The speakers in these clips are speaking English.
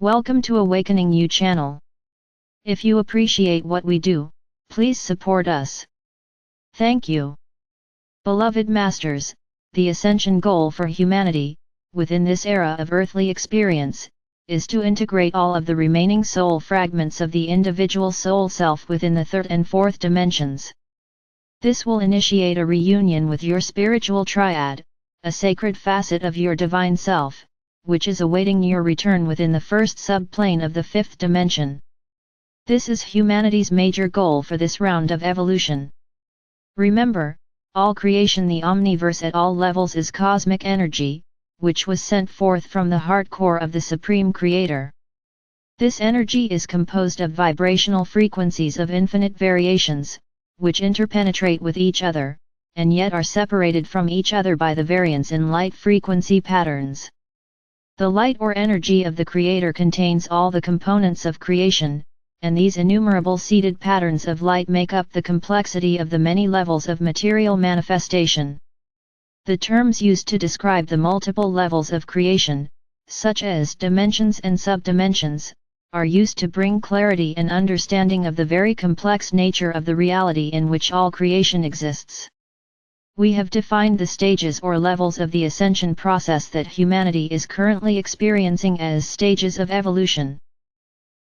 Welcome to Awakening You channel. If you appreciate what we do, please support us. Thank you. Beloved Masters, the ascension goal for humanity, within this era of earthly experience, is to integrate all of the remaining soul fragments of the individual soul self within the third and fourth dimensions. This will initiate a reunion with your spiritual triad, a sacred facet of your divine self, which is awaiting your return within the first subplane of the fifth dimension. This is humanity's major goal for this round of evolution. Remember, all creation, the omniverse at all levels, is cosmic energy, which was sent forth from the heart core of the Supreme Creator. This energy is composed of vibrational frequencies of infinite variations, which interpenetrate with each other, and yet are separated from each other by the variance in light frequency patterns. The light or energy of the Creator contains all the components of creation, and these innumerable seeded patterns of light make up the complexity of the many levels of material manifestation. The terms used to describe the multiple levels of creation, such as dimensions and subdimensions, are used to bring clarity and understanding of the very complex nature of the reality in which all creation exists. We have defined the stages or levels of the ascension process that humanity is currently experiencing as stages of evolution.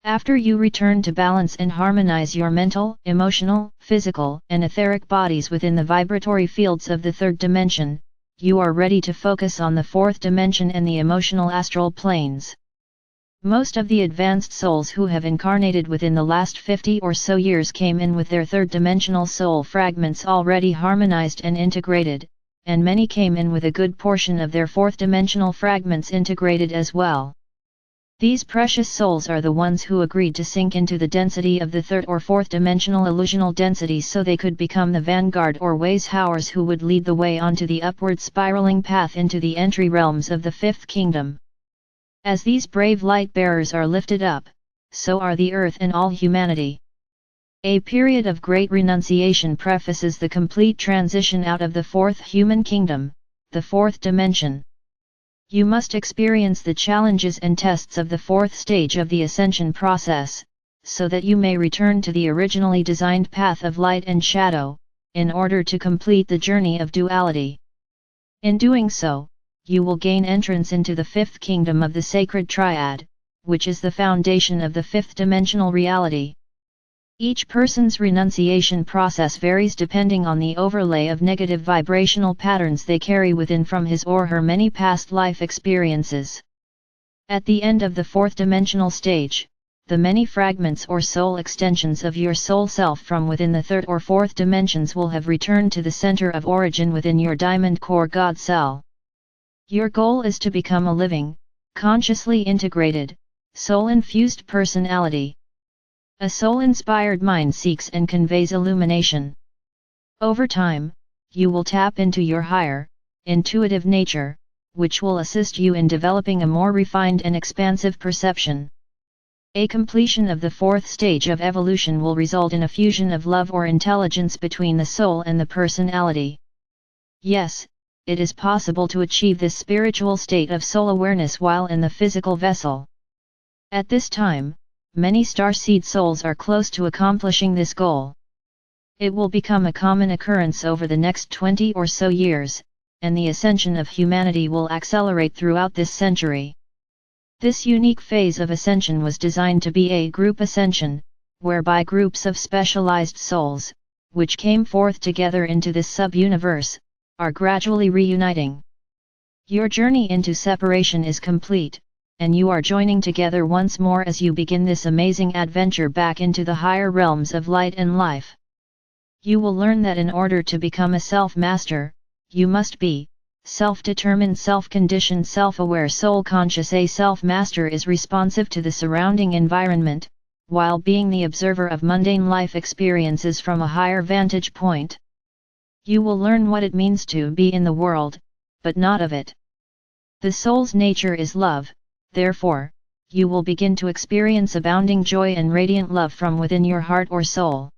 After you return to balance and harmonize your mental, emotional, physical, and etheric bodies within the vibratory fields of the third dimension, you are ready to focus on the fourth dimension and the emotional astral planes. Most of the advanced souls who have incarnated within the last 50 or so years came in with their third-dimensional soul fragments already harmonized and integrated, and many came in with a good portion of their fourth-dimensional fragments integrated as well. These precious souls are the ones who agreed to sink into the density of the third or fourth-dimensional illusional density so they could become the vanguard or ways-howers who would lead the way onto the upward spiraling path into the entry realms of the fifth kingdom. As these brave light-bearers are lifted up, so are the earth and all humanity. A period of great renunciation prefaces the complete transition out of the fourth human kingdom, the fourth dimension. You must experience the challenges and tests of the fourth stage of the ascension process, so that you may return to the originally designed path of light and shadow, in order to complete the journey of duality. In doing so, you will gain entrance into the fifth kingdom of the sacred triad, which is the foundation of the fifth dimensional reality. Each person's renunciation process varies depending on the overlay of negative vibrational patterns they carry within from his or her many past life experiences. At the end of the fourth dimensional stage, the many fragments or soul extensions of your soul self from within the third or fourth dimensions will have returned to the center of origin within your diamond core God cell. Your goal is to become a living, consciously integrated, soul-infused personality. A soul-inspired mind seeks and conveys illumination. Over time, you will tap into your higher, intuitive nature, which will assist you in developing a more refined and expansive perception. A completion of the fourth stage of evolution will result in a fusion of love or intelligence between the soul and the personality. Yes, it is possible to achieve this spiritual state of soul awareness while in the physical vessel. At this time, many starseed souls are close to accomplishing this goal. It will become a common occurrence over the next 20 or so years, and the ascension of humanity will accelerate throughout this century. This unique phase of ascension was designed to be a group ascension, whereby groups of specialized souls, which came forth together into this sub-universe, are gradually reuniting. Your journey into separation is complete, and you are joining together once more as you begin this amazing adventure back into the higher realms of light and life. You will learn that in order to become a self-master, you must be self-determined, self-conditioned, self-aware, soul-conscious. A self-master is responsive to the surrounding environment, while being the observer of mundane life experiences from a higher vantage point. You will learn what it means to be in the world, but not of it. The soul's nature is love, therefore, you will begin to experience abounding joy and radiant love from within your heart or soul.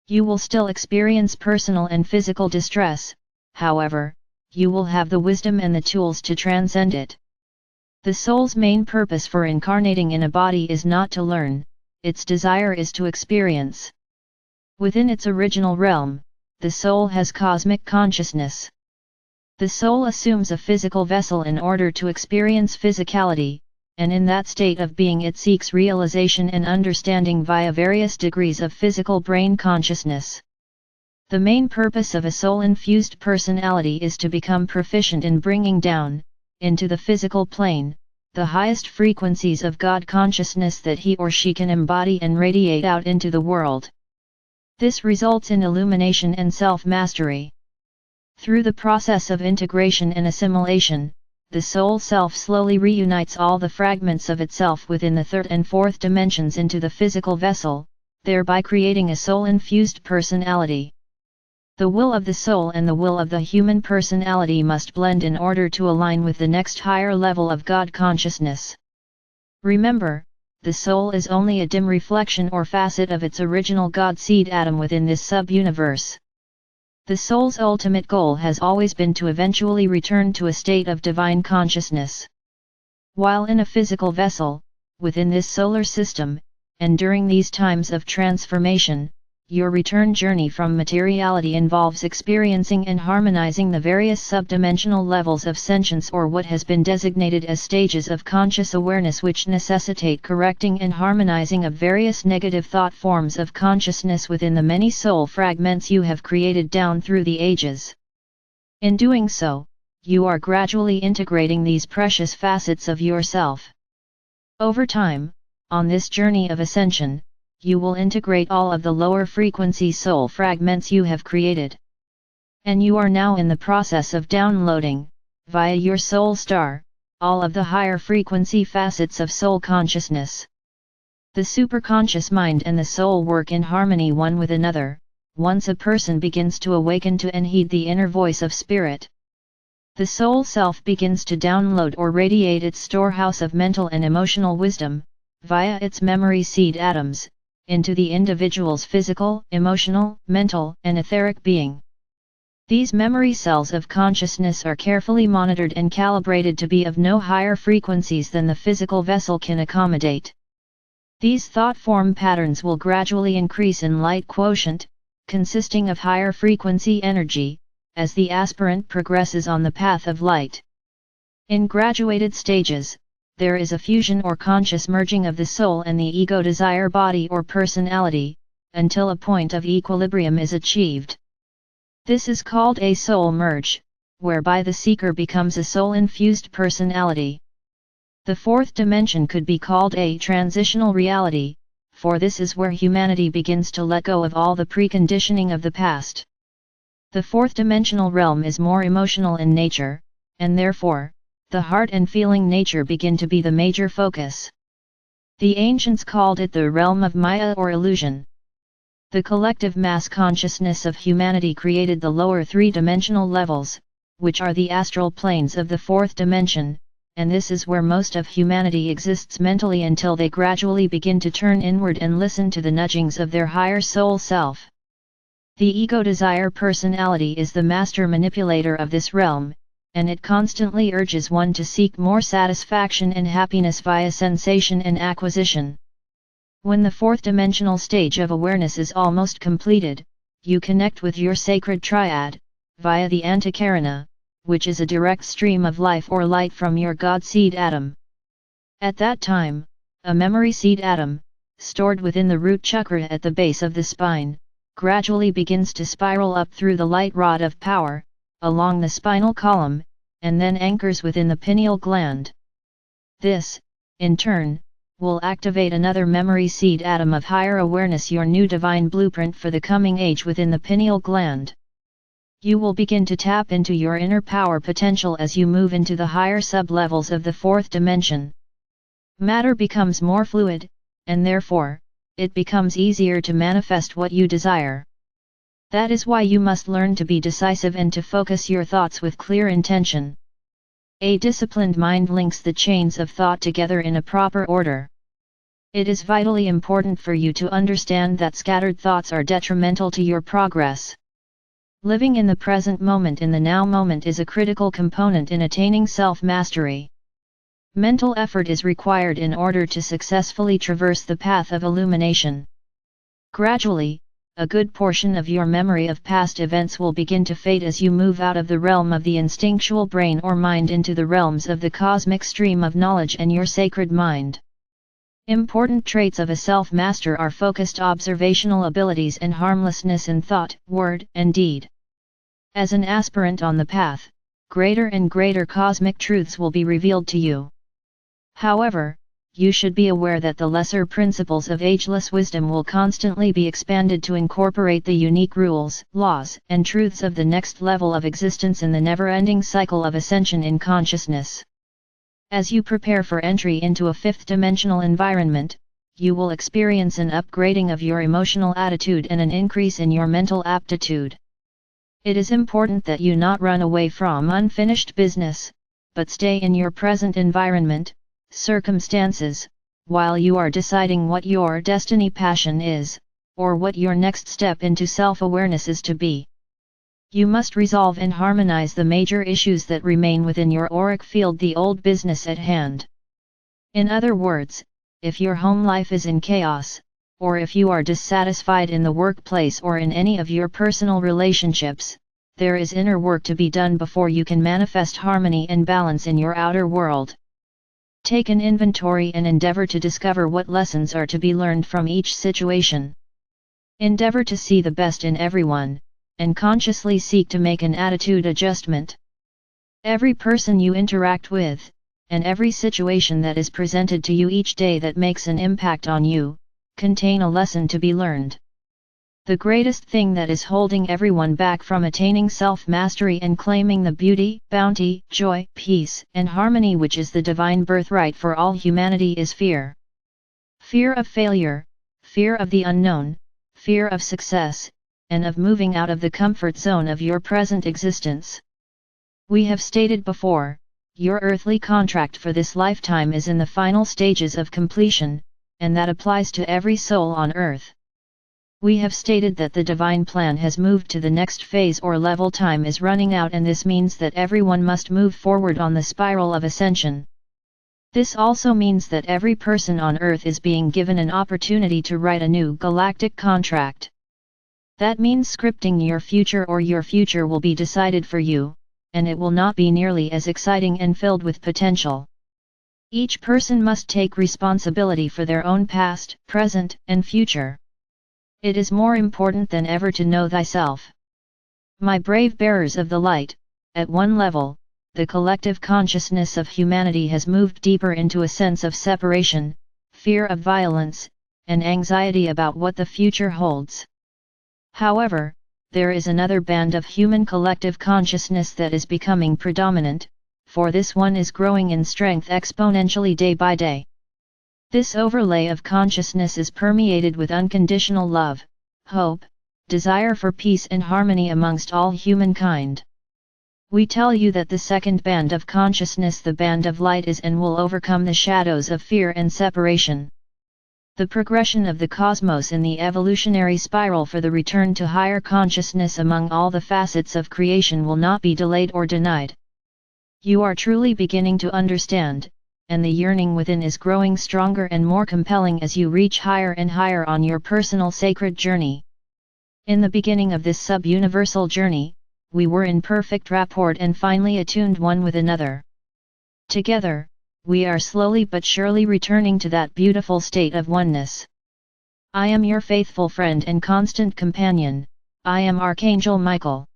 You will still experience personal and physical distress, however, you will have the wisdom and the tools to transcend it. The soul's main purpose for incarnating in a body is not to learn, its desire is to experience. Within its original realm, the soul has cosmic consciousness. The soul assumes a physical vessel in order to experience physicality, and in that state of being it seeks realization and understanding via various degrees of physical brain consciousness. The main purpose of a soul-infused personality is to become proficient in bringing down, into the physical plane, the highest frequencies of God consciousness that he or she can embody and radiate out into the world. This results in illumination and self-mastery. Through the process of integration and assimilation, the soul self slowly reunites all the fragments of itself within the third and fourth dimensions into the physical vessel, thereby creating a soul-infused personality. The will of the soul and the will of the human personality must blend in order to align with the next higher level of God consciousness. Remember, the soul is only a dim reflection or facet of its original God seed atom within this sub-universe. The soul's ultimate goal has always been to eventually return to a state of divine consciousness. While in a physical vessel, within this solar system, and during these times of transformation, your return journey from materiality involves experiencing and harmonizing the various subdimensional levels of sentience, or what has been designated as stages of conscious awareness, which necessitate correcting and harmonizing of various negative thought forms of consciousness within the many soul fragments you have created down through the ages. In doing so, you are gradually integrating these precious facets of yourself. Over time, on this journey of ascension, you will integrate all of the lower frequency soul fragments you have created. And you are now in the process of downloading, via your soul star, all of the higher frequency facets of soul consciousness. The superconscious mind and the soul work in harmony one with another, once a person begins to awaken to and heed the inner voice of spirit. The soul self begins to download or radiate its storehouse of mental and emotional wisdom, via its memory seed atoms, into the individual's physical, emotional, mental, and etheric being. These memory cells of consciousness are carefully monitored and calibrated to be of no higher frequencies than the physical vessel can accommodate. These thought form patterns will gradually increase in light quotient, consisting of higher frequency energy, as the aspirant progresses on the path of light. In graduated stages, there is a fusion or conscious merging of the soul and the ego desire body or personality, until a point of equilibrium is achieved. This is called a soul merge, whereby the seeker becomes a soul-infused personality. The fourth dimension could be called a transitional reality, for this is where humanity begins to let go of all the preconditioning of the past. The fourth dimensional realm is more emotional in nature, and therefore, the heart and feeling nature begin to be the major focus. The ancients called it the realm of Maya or illusion. The collective mass consciousness of humanity created the lower three-dimensional levels, which are the astral planes of the fourth dimension, and this is where most of humanity exists mentally until they gradually begin to turn inward and listen to the nudgings of their higher soul self. The ego desire personality is the master manipulator of this realm, and it constantly urges one to seek more satisfaction and happiness via sensation and acquisition. When the fourth dimensional stage of awareness is almost completed, you connect with your sacred triad, via the antakarana, which is a direct stream of life or light from your God seed atom. At that time, a memory seed atom, stored within the root chakra at the base of the spine, gradually begins to spiral up through the light rod of power, along the spinal column, and then anchors within the pineal gland. This, in turn, will activate another memory seed atom of higher awareness, your new divine blueprint for the coming age within the pineal gland. You will begin to tap into your inner power potential as you move into the higher sub-levels of the fourth dimension. Matter becomes more fluid, and therefore, it becomes easier to manifest what you desire. That is why you must learn to be decisive and to focus your thoughts with clear intention. A disciplined mind links the chains of thought together in a proper order. It is vitally important for you to understand that scattered thoughts are detrimental to your progress. Living in the present moment, in the now moment, is a critical component in attaining self-mastery. Mental effort is required in order to successfully traverse the path of illumination. Gradually, a good portion of your memory of past events will begin to fade as you move out of the realm of the instinctual brain or mind into the realms of the cosmic stream of knowledge and your sacred mind. Important traits of a self-master are focused observational abilities and harmlessness in thought, word, and deed. As an aspirant on the path, greater and greater cosmic truths will be revealed to you. However, you should be aware that the lesser principles of ageless wisdom will constantly be expanded to incorporate the unique rules, laws, and truths of the next level of existence in the never-ending cycle of ascension in consciousness. As you prepare for entry into a fifth-dimensional environment, you will experience an upgrading of your emotional attitude and an increase in your mental aptitude. It is important that you not run away from unfinished business, but stay in your present environment, circumstances, while you are deciding what your destiny passion is, or what your next step into self-awareness is to be. You must resolve and harmonize the major issues that remain within your auric field, the old business at hand. In other words, if your home life is in chaos, or if you are dissatisfied in the workplace or in any of your personal relationships, there is inner work to be done before you can manifest harmony and balance in your outer world. Take an inventory and endeavor to discover what lessons are to be learned from each situation. Endeavor to see the best in everyone, and consciously seek to make an attitude adjustment. Every person you interact with, and every situation that is presented to you each day that makes an impact on you, contain a lesson to be learned. The greatest thing that is holding everyone back from attaining self-mastery and claiming the beauty, bounty, joy, peace, and harmony which is the divine birthright for all humanity is fear. Fear of failure, fear of the unknown, fear of success, and of moving out of the comfort zone of your present existence. We have stated before, your earthly contract for this lifetime is in the final stages of completion, and that applies to every soul on earth. We have stated that the divine plan has moved to the next phase or level. Time is running out, and this means that everyone must move forward on the spiral of ascension. This also means that every person on earth is being given an opportunity to write a new galactic contract. That means scripting your future, or your future will be decided for you, and it will not be nearly as exciting and filled with potential. Each person must take responsibility for their own past, present, and future. It is more important than ever to know thyself. My brave bearers of the light, at one level, the collective consciousness of humanity has moved deeper into a sense of separation, fear of violence, and anxiety about what the future holds. However, there is another band of human collective consciousness that is becoming predominant, for this one is growing in strength exponentially day by day. This overlay of consciousness is permeated with unconditional love, hope, desire for peace and harmony amongst all humankind. We tell you that the second band of consciousness, the band of light, is and will overcome the shadows of fear and separation. The progression of the cosmos in the evolutionary spiral for the return to higher consciousness among all the facets of creation will not be delayed or denied. You are truly beginning to understand, and the yearning within is growing stronger and more compelling as you reach higher and higher on your personal sacred journey. In the beginning of this sub-universal journey, we were in perfect rapport and finely attuned one with another. Together, we are slowly but surely returning to that beautiful state of oneness. I am your faithful friend and constant companion, I am Archangel Michael.